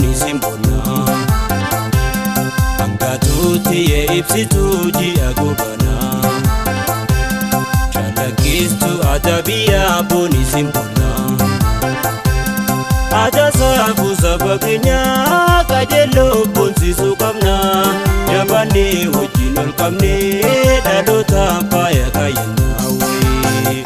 boni simbona Angatuti ye ibsitu ji agubana Chalakistu adabia boni simbona Ada sabu sabagnya kajelo bonsi sukamna Jambani wajinol kamne dado tapaya kayana we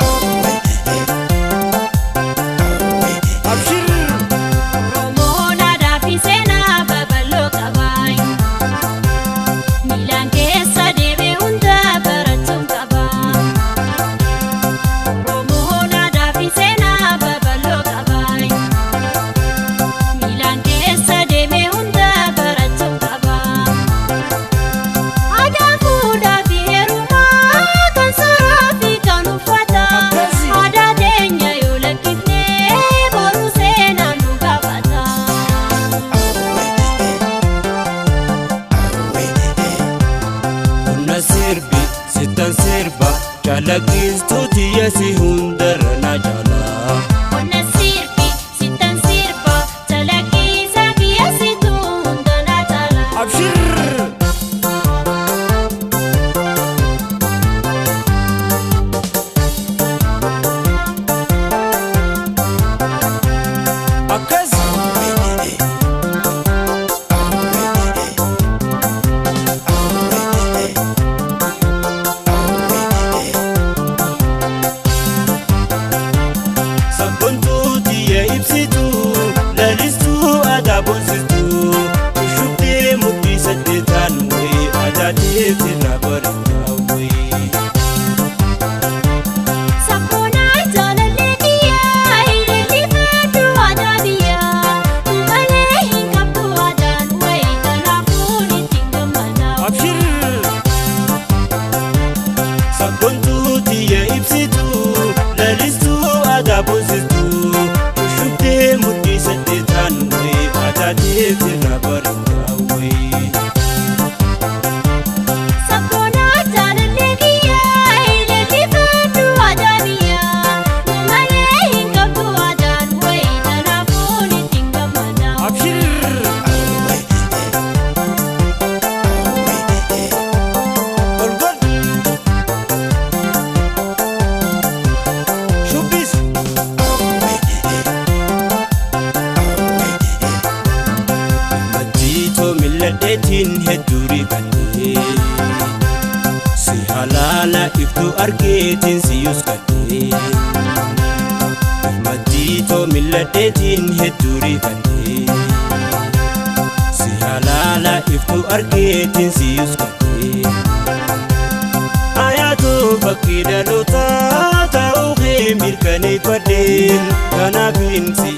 Sitan sirba Chalakistu tiya si hundara na jala Onna sirbi sitan sirba Chalakisa tiya si hundara na jala Abshir Akas Bonsitu shubde muddi sadetan we adate tilabari we Sapona jalale diya illi fatu adabiya male hingaptu adan we tanafuni tingamana Abshir Sabontu diya ibsitu lalistu adabonsitu shubde muddi sadetan we adate tilabari we Sapona jalale diya illi fatu adabiya male hingaptu adan we tanafuni tingamana Abshir Olgon Shubis Majito milladetin heduri kate Si halala iftu argetin si yuskate Majito milladetin heduri kate Si halala iftu argetin si yuskate Ayatu fakida lota tauhe mirkane paden Kanafin si